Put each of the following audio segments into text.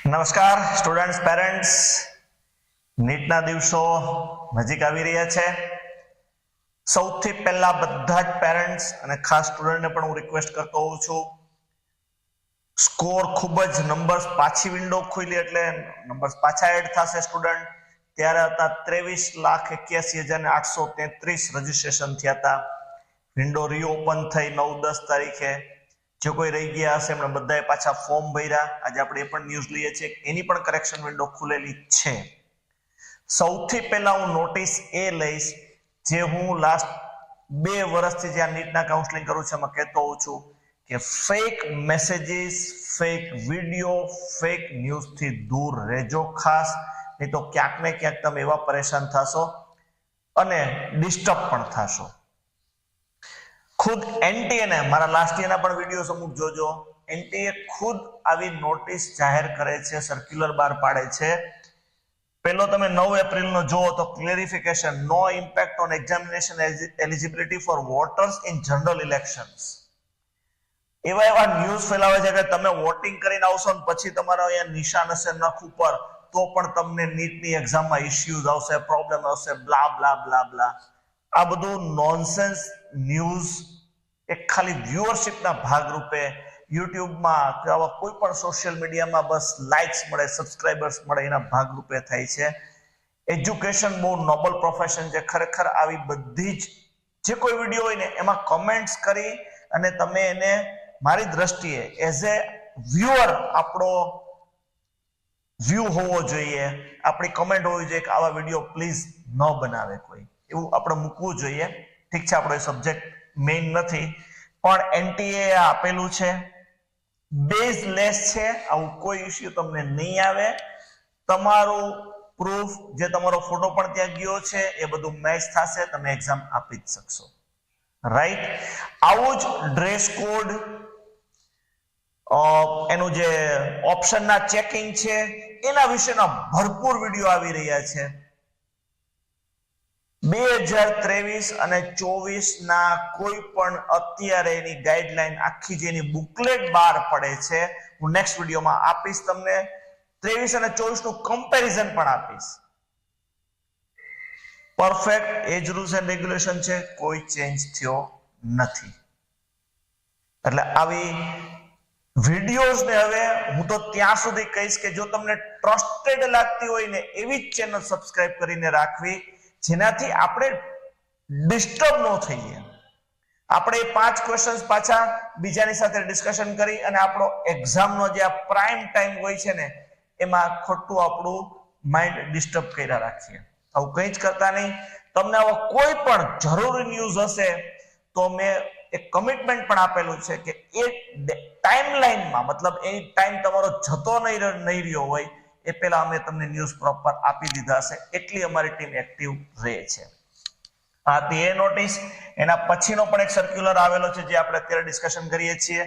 નમસ્કાર students, parents. નીટના દિવસો નજીક આવી રહ્યા છે. સૌથી પહેલા બધા જ પેરેન્ટ્સ અને ખાસ સ્ટુડન્ટને પણ હું રિક્વેસ્ટ કરતો હોઉં છું, સ્કોર ખૂબ જ નંબર્સ પાછી વિન્ડો ખુલી એટલે નંબર્સ પાછા એડ થશે સ્ટુડન્ટ. ત્યારે હતા 23,81,833 રજીસ્ટ્રેશન થયા હતા. વિન્ડો રીઓપન થઈ 9-10 તારીખે. જે કોઈ રહી ગયા હશે એમણે બધાએ પાછા ફોર્મ ભર્યા. આજે આપણે એ પણ ન્યૂઝ લઈએ છીએ એની પણ કરેક્શન વિન્ડો ખુલેલી છે. સૌથી પહેલા હું નોટિસ એ લઈશ જે હું લાસ્ટ 2 વર્ષથી જ્યાં નીટના કાઉન્સેલિંગ કરું છું એમાં કહેતો હોઉં છું કે fake messages, fake video, fake ન્યૂઝથી દૂર રહેજો ખાસ, નહીં તો ક્યાંક ને ક્યાંક તમે એવા પરેશાન થશો અને ડિસ્ટર્બ પણ થશો. ખુદ એનટીએ મારા લાસ્ટ યરના પણ વિડીયોઝ અમુક જોજો. એનટીએ ખુદ આવી નોટિસ જાહેર કરે છે, સર્ક્યુલર બહાર પાડે છે. પેલો તમે 9 એપ્રિલનો જુઓ તો clarification, no impact on examination eligibility for voters in general elections. એવા ન્યૂઝ ફેલાવે છે કે તમે વોટિંગ કરીને આવશો ને પછી તમારા અહીંયા નિશાન હશે નખ ઉપર તો પણ તમને નીટની એક્ઝામમાં ઇશ્યુઝ આવશે, પ્રોબ્લેમ આવશે, બ્લા બ્લા બ્લા બ્લા. આ બધું નોનસેન્સ ન્યૂઝ એક ખાલી વ્યુઅરશિપના ભાગરૂપે યુટ્યુબમાં કે આવા કોઈ પણ સોશિયલ મીડિયામાં બસ લાઇક્સ મળે, સબસ્ક્રાઇબર્સ મળે એના ભાગરૂપે થાય છે. એજ્યુકેશન બહુ નોબલ પ્રોફેશન છે. ખરેખર આવી બધી જ જે કોઈ વિડીયો હોય ને એમાં કમેન્ટ્સ કરી અને તમે એને મારી દ્રષ્ટિએ એઝ એ વ્યુઅર આપણો વ્યૂ હોવો જોઈએ, આપણી કમેન્ટ હોવી જોઈએ કે આવા વિડીયો પ્લીઝ ન બનાવે કોઈ, એવું આપણે મૂકવું જોઈએ. ઠીક છે, આપણો એ સબ્જેક્ટ મેઇન નથી પણ એનટીએ આપેલું છે, બેઝલેસ છે. આવું કોઈ ઇશ્યુ તમને નહીં આવે. તમારું પ્રૂફ, જે તમારો ફોટો પણ ત્યાં ગયો છે એ બધું મેચ થશે, તમે એક્ઝામ આપી જ શકશો. રાઈટ? આવું જ ડ્રેસ કોડ, એનું જે ઓપ્શનના ચેકિંગ છે એના વિશેના ભરપૂર વિડીયો આવી રહ્યા છે. 2023 અને 24 ના કોઈ પણ અત્યારે એની ગાઈડલાઈન આખી જે એની બુકલેટ બહાર પડે છે, હું નેક્સ્ટ વિડીયોમાં આપીશ તમને. 23 અને 24 નું કમ્પેરિઝન પણ આપીશ. પરફેક્ટ એજ રૂલ્સ એન્ડ રેગ્યુલેશન છે, કોઈ ચેન્જ થયો નથી. એટલે આવી વિડીયોઝ ને હવે હું તો ત્યાં સુધી કહીશ કે જો તમને ટ્રસ્ટેડ લાગતી હોય ને એવી જ ચેનલ સબસ્ક્રાઇબ કરીને રાખવી જેનાથી આપણે ડિસ્ટર્બ ન થઈએ. આપણે 5 ક્વેશ્ચન્સ પાછા બીજાની સાથે ડિસ્કશન કરી અને આપણો એક્ઝામનો જે આ પ્રાઇમ ટાઈમ હોય છે ને એમાં ખોટું આપણું માઇન્ડ ડિસ્ટર્બ કર્યા રાખીએ. આવું કંઈ જ કરતા નહીં. તમને આવો કોઈ પણ જરૂરી ન્યૂઝ હશે તો મેં એક કમિટમેન્ટ પણ આપેલું છે કે એ ટાઈમલાઈનમાં, મતલબ એ ટાઈમ તમારો જતો નહીં રહ્યો હોય એ પહેલા અમે તમને ન્યૂઝ પ્રોપર આપી દીધા હશે. એટલી અમારી ટીમ એક્ટિવ રહે છે. આ હતી એ નોટિસ. એના પછીનો પણ એક સર્ક્યુલર આવેલો છે જે આપણે અત્યારે ડિસ્કશન કરીએ છીએ.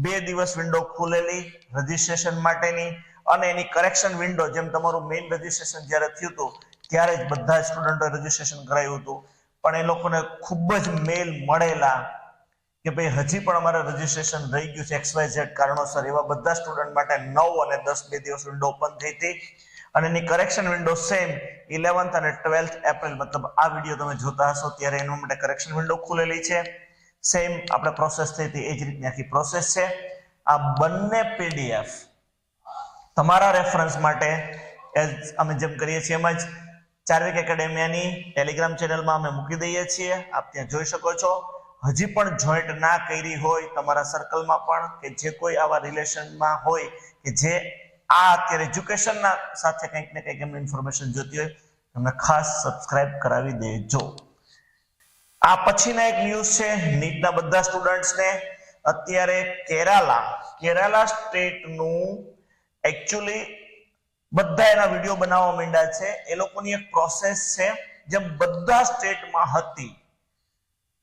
2 દિવસ વિન્ડો ખુલેલી રજીસ્ટ્રેશન માટેની અને એની કરેક્શન વિન્ડો, જેમ તમારું મેઇન રજીસ્ટ્રેશન જ્યારે થયું હતું ત્યારે જ બધા સ્ટુડન્ટોએ રજીસ્ટ્રેશન કરાવ્યું હતું, પણ એ લોકોને ખૂબ જ મેલ મળેલા કે ભાઈ હજી પણ અમારે રજીસ્ટ્રેશન રહી ગયું છે XYZ કારણોસર. એવા બધા સ્ટુડન્ટ માટે 9 અને 10 2 દિવસ વિન્ડો ઓપન થઈ હતી અને એની કરેક્શન વિન્ડો સેમ 11th અને 12th એપ્રિલ, મતલબ આ વિડીયો તમે જોતા હશો ત્યારે એના માટે કરેક્શન વિન્ડો ખુલેલી છે. સેમ આપણે પ્રોસેસ થઈ હતી એ જ રીતની આખી પ્રોસેસ છે. આ બંને PDF તમારા રેફરન્સ માટે અમે જેમ કરીએ છીએ એમ જ ચાર્વિક એકેડેમિયાની ટેલિગ્રામ ચેનલમાં અમે મૂકી દઈએ છીએ. આપ ત્યાં જોઈ શકો છો. હજી પણ જોઈન્ટ ના કરી હોય તમારા સર્કલમાં પણ કે જે કોઈ આવા રિલેશનમાં હોય કે જે આ અત્યારે એજ્યુકેશનના સાથે કંઈક ને કંઈક એમને ઇન્ફોર્મેશન જોતી હોય, તમે ખાસ સબસ્ક્રાઇબ કરાવી દેજો. આ પછીના એક ન્યૂઝ છે નીટના બધા સ્ટુડન્ટ્સને. અત્યારે કેરાલા સ્ટેટનું એકચ્યુઅલી બધા એના વિડીયો બનાવવા માંડ્યા છે. એ લોકોની એક પ્રોસેસ છે જે બધા સ્ટેટમાં હતી.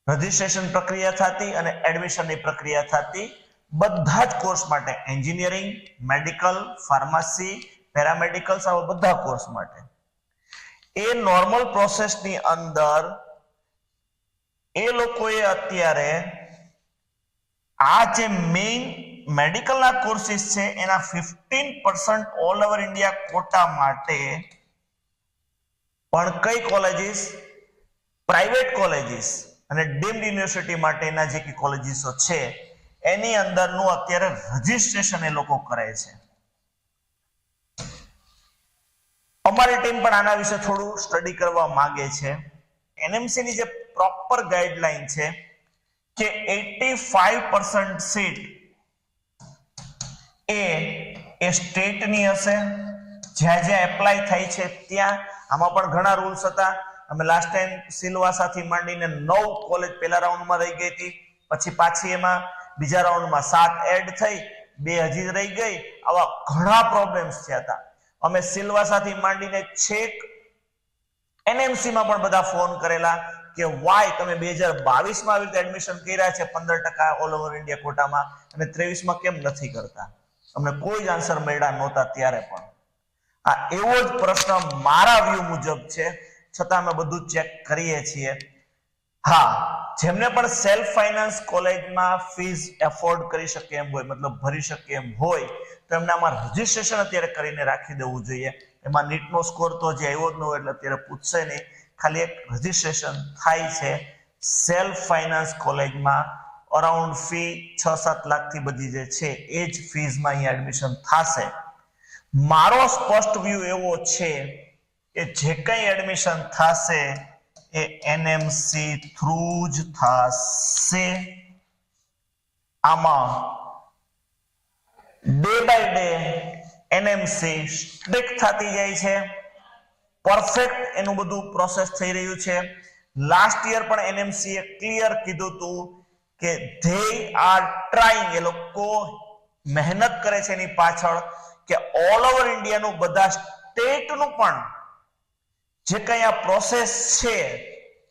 રજીસ્ટ્રેશન પ્રક્રિયા થતી અને એડમિશનની પ્રક્રિયા થતી બધા જ કોર્સ માટે, એન્જિનિયરિંગ, મેડિકલ, ફાર્મસી, પેરામેડિકલ્સ, આવા બધા કોર્સ માટે. એ નોર્મલ પ્રોસેસની અંદર એ લોકોએ અત્યારે આ જે મેઇન મેડિકલના કોર્સિસ છે એના 15% ઓલ ઓવર ઇન્ડિયા કોટા માટે પણ કઈ કોલેજીસ, પ્રાઇવેટ કોલેજીસ અને ડીમ્ડ યુનિવર્સિટી માટેના જે કે કોલેજીસો છે એની અંદરનું અત્યારે રજીસ્ટ્રેશન એ લોકો કરે છે. અમારી ટીમ પણ આના વિશે થોડું સ્ટડી કરવા માંગે છે. એનએમસી ની જે પ્રોપર ગાઈડલાઈન છે કે 85% સીટ એ સ્ટેટની હશે, જ્યાં જ્યાં એપ્લાય થાય છે ત્યાં. આમાં પણ ઘણા રૂલ્સ હતા. અમે લાસ્ટ ટાઈમ સિલવાસાથી માંડીને 9 કોલેજ પહેલા રાઉન્ડમાં રહી ગઈ હતી, પછી પાછી એમાં બીજા રાઉન્ડમાં 7 એડ થઈ, 2 હજી રહી ગઈ. આવા ઘણા પ્રોબ્લેમ્સ થયા હતા. અમે સિલવાસાથી માંડીને છેક એનએમસી માં પણ બધા ફોન કરેલા કે વાય તમે 2022 માં આવી રીતે એડમિશન કર્યા છે 15% ઓલ ઓવર ઇન્ડિયા કોટામાં અને 23 માં કેમ નથી કરતા? અમને કોઈ જ આન્સર મળ્યા નહોતા ત્યારે પણ. આ એવો જ પ્રશ્ન મારા વ્યૂ મુજબ છે, છતાં અમે બધું ચેક કરીએ છીએ. હા, જેમને પણ સેલ્ફ ફાઇનાન્સ કોલેજમાં ફીસ એફોર્ડ કરી શકે એમ હોય, મતલબ ભરી શકે એમ હોય, તો એમને આમાં રજીસ્ટ્રેશન અત્યારે કરીને રાખી દેવું જોઈએ. એમાં નીટનો સ્કોર તો હજી આવ્યો જ ન હોય એટલે અત્યારે પૂછશે નહીં. ખાલી એક રજીસ્ટ્રેશન થાય છે. સેલ્ફ ફાઇનાન્સ કોલેજમાં અરાઉન્ડ ફી 6-7 લાખથી બધી જે છે એ જ ફીઝમાં અહીંયા એડમિશન થશે. મારો સ્પષ્ટ વ્યૂ એવો છે કે જે કંઈ એડમિશન થશે એ એનએમસી થ્રુ જ થશે. આમાં day by day NMC strict થતી જાય છે. પરફેક્ટ એનું બધું પ્રોસેસ થઈ રહ્યું છે. લાસ્ટ યર પણ એનએમસી એ ક્લિયર કીધું હતું કે ધે આર ટ્રાઇંગ, એ લોકો મહેનત કરે છે એની પાછળ કે ઓલ ઓવર ઇન્ડિયાનું બધા સ્ટેટનું પણ જે કંઈ આ પ્રોસેસ છે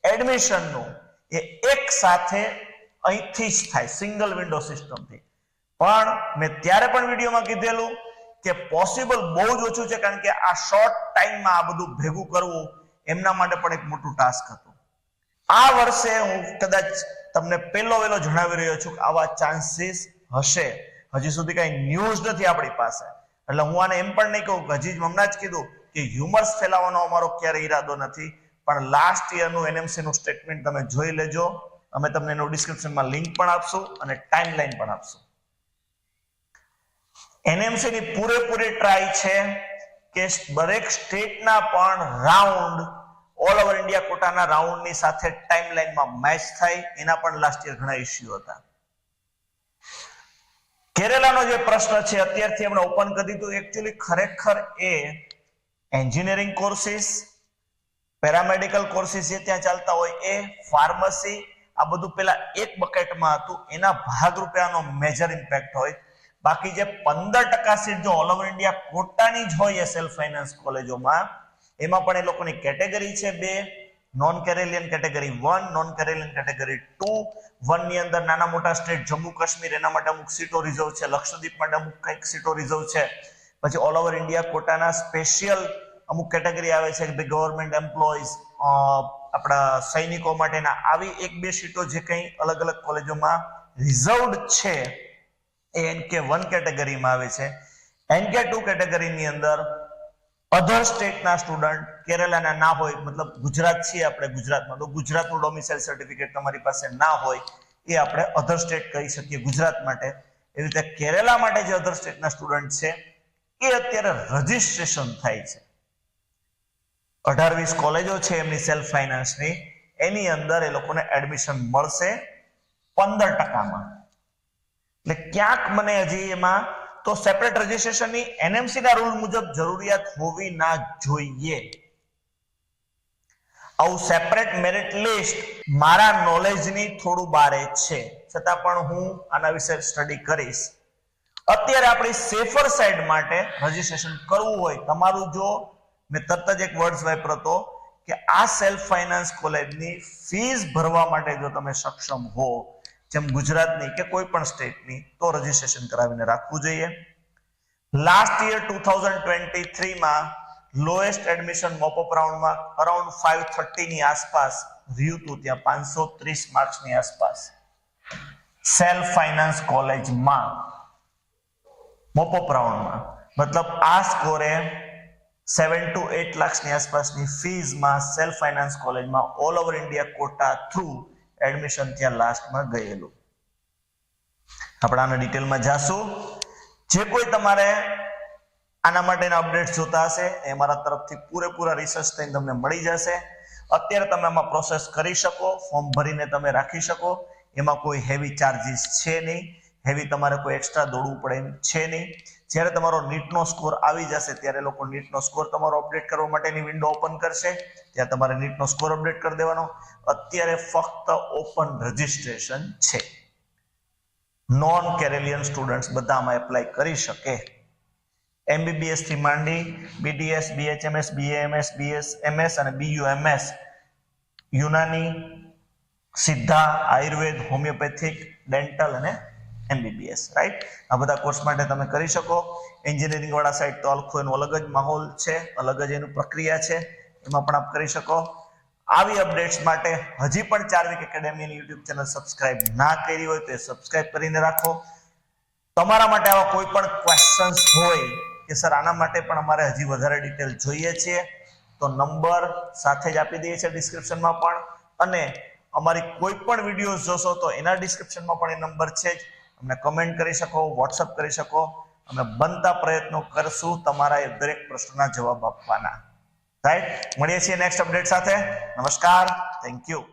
એડમિશનનું એ એક સાથે અહીંથી જ થાય, સિંગલ વિન્ડો સિસ્ટમથી. પણ મેં ત્યારે પણ વિડીયોમાં કીધેલું કે પોસિબલ બહુ જ ઓછું છે, કારણ કે આ શોર્ટ ટાઈમમાં આ બધું ભેગું કરવું એમના માટે પણ એક મોટું ટાસ્ક હતું. આ વર્ષે હું કદાચ તમને પહેલો વહેલો જણાવી રહ્યો છું કે આવા ચાન્સીસ હશે. હજી સુધી કઈ ન્યૂઝ નથી આપણી પાસે, એટલે હું આને એમ પણ નહીં કહું કે હજી હમણાં જ કીધું કે હ્યુમર્સ ફેલાવવાનો અમારો ક્યારે ઈરાદો નથી. પણ લાસ્ટ યરનું એનએમસી નું સ્ટેટમેન્ટ તમે જોઈ લેજો. અમે તમને એનું ડિસ્ક્રિપ્શનમાં લિંક પણ આપશું અને ટાઈમલાઈન પણ આપશું. એનએમસી ની પૂરેપૂરી ટ્રાય છે કે દરેક સ્ટેટના પણ રાઉન્ડ ઓલ ઓવર ઇન્ડિયા કોટાના રાઉન્ડની સાથે ટાઈમલાઈનમાં મેચ થાય. એના પણ લાસ્ટ યર ઘણા ઇશ્યુ હતા. કેરેલાનો જે પ્રશ્ન છે અત્યારથી આપણે ઓપન કરી દીધું. એકચ્યુઅલી ખરેખર એ એન્જિનિયરિંગ કોર્સિસ, પેરામેડિકલ કોર્સિસ જે ત્યાં ચાલતા હોય એ, ફાર્મસી, આ બધું પેલા એક બકેટમાં હતું. એના ભાગરૂપે આનો મેજર ઇમ્પેક્ટ હોય. બાકી જે 15% સીટ જો ઓલ ઓવર ઇન્ડિયા કોટાની જ હોય સેલ્ફ ફાઇનાન્સ કોલેજોમાં, એમાં પણ એ લોકોની કેટેગરી છે 2, non Keralian category 1, non Keralian category 2. 1 ની અંદર નાના મોટા સ્ટેટ, જમ્મુ કાશ્મીર એના માટે અમુક સીટો રિઝર્વ છે, લક્ષદ્વીપ માટે અમુક કંઈક સીટો રિઝર્વ છે. પછી ઓલ ઓવર ઇન્ડિયા કોટાના સ્પેશિયલ અમુક કેટેગરી આવે છે કે ગવર્મેન્ટ એમ્પ્લોઈઝ, આપણા સૈનિકો માટેના, આવી 1-2 સીટો જે કંઈ અલગ અલગ કોલેજોમાં રિઝર્વડ છે એ NK1 કેટેગરીમાં આવે છે. NK2 કેટેગરીની અંદર અધર સ્ટેટના સ્ટુડન્ટ, કેરેલાના ના હોય, મતલબ ગુજરાત છીએ આપણે ગુજરાતમાં, તો ગુજરાતનું ડોમિસાઇલ સર્ટિફિકેટ તમારી પાસે ના હોય એ આપણે અધર સ્ટેટ કહી શકીએ ગુજરાત માટે. એવી રીતે કેરેલા માટે જે અધર સ્ટેટના સ્ટુડન્ટ છે એ અત્યારે રજીસ્ટ્રેશન થાય છે. 18-20 કોલેજો છે એમની સેલ્ફ ફાઇનાન્સની, એની અંદર એ લોકોને એડમિશન મળશે 15%માં. એટલે ક્યાંક મને હજી એમાં તો સેપરેટ રજીસ્ટ્રેશનની એનએમસી ના રૂલ મુજબ જરૂરિયાત હોવી ના જોઈએ. આવું સેપરેટ મેરિટ લિસ્ટ મારા નોલેજની થોડું બારે છે, છતાં પણ હું આના વિશે સ્ટડી કરીશ. અત્યારે આપણી સેફર સાઈડ માટે રજીસ્ટ્રેશન કરવું હોય તમારું, જો મેં તરત જ એક વર્ડ્સ વાપર્યો હતો કે આ સેલ્ફ ફાઇનાન્સ કોલેજની ફીસ ભરવા માટે જો તમે સક્ષમ હો, જેમ ગુજરાતની કે કોઈ પણ સ્ટેટની, તો રજીસ્ટ્રેશન કરાવીને રાખવું જોઈએ. લાસ્ટ યર 2023 માં લોએસ્ટ એડમિશન મોપઅપ રાઉન્ડમાં અરાઉન્ડ 530 ની આસપાસ રહ્યું હતું. ત્યાં 530 માર્ક્સની આસપાસ સેલ્ફ ફાઇનાન્સ કોલેજમાં. મોપઅપ રાઉન્ડમાં, મતલબ આ સ્કોરે 7 to 8 લાખની આસપાસની ફીઝમાં સેલ્ફ ફાઇનાન્સ કોલેજમાં all over India quota through admission ત્યાં લાસ્ટમાં ગયેલું. આપણે આના ડિટેલમાં જાશું. જે કોઈ તમારે આના માટેના અપડેટ્સ જોતા હશે એ મારા તરફથી પૂરેપૂરા રિસર્ચ થઈને તમને મળી જશે. અત્યારે તમે આમાં પ્રોસેસ કરી શકો, ફોર્મ ભરીને તમે રાખી શકો. એમાં કોઈ હેવી ચાર્જીસ છે નહીં, હેવી તમારે કોઈ એક્સ્ટ્રા દોડવું પડે એમ છે નહીં. જ્યારે તમારો નીટનો સ્કોર આવી જશે ત્યારે લોકો નીટનો સ્કોર તમારો અપડેટ કરવા માટેની વિન્ડો ઓપન કરશે, ત્યાં તમારે નીટનો સ્કોર અપડેટ કરી દેવાનો. અત્યારે ફક્ત ઓપન રજિસ્ટ્રેશન છે. નોન કેરેલિયન સ્ટુડન્ટ્સ બધા આમાં એપ્લાય કરી શકે. MBBS થી માંડી BDS, BHMS, BAMS, BSMS અને BUMS, યુનાની, સિદ્ધા, આયુર્વેદ, હોમિયોપેથિક, ડેન્ટલ અને MBBS, રાઈટ? આ બધા કોર્સ માટે તમે કરી શકો. એન્જિનિયરિંગ વાળા સાઈડ તો આખો એનો અલગ જ માહોલ છે, અલગ જ એનું પ્રક્રિયા છે, એમાં પણ આપ કરી શકો. આવી અપડેટ્સ માટે હજી પણ 4 વીક એકેડેમીની યુટ્યુબ ચેનલ સબસ્ક્રાઇબ ના કરી હોય તો એ સબસ્ક્રાઇબ કરીને રાખો. તમારા માટે આવા કોઈ પણ ક્વેશ્ચન્સ હોય કે સર આના માટે પણ અમારે હજી વધારે ડિટેલ જોઈએ છે તો નંબર સાથે જ આપી દઈએ છીએ ડિસ્ક્રિપ્શનમાં પણ, અને અમારી કોઈ પણ વિડીયોઝ જોશો તો એના ડિસ્ક્રિપ્શનમાં પણ એ નંબર છે જ. અમને કમેન્ટ કરી શકો, વોટ્સઅપ કરી શકો. અમે બનતા પ્રયત્નો કરશું તમારા એ દરેક પ્રશ્નના જવાબ આપવાના. રાઈટ? મળીએ છીએ નેક્સ્ટ અપડેટ સાથે. નમસ્કાર, થેન્ક યુ.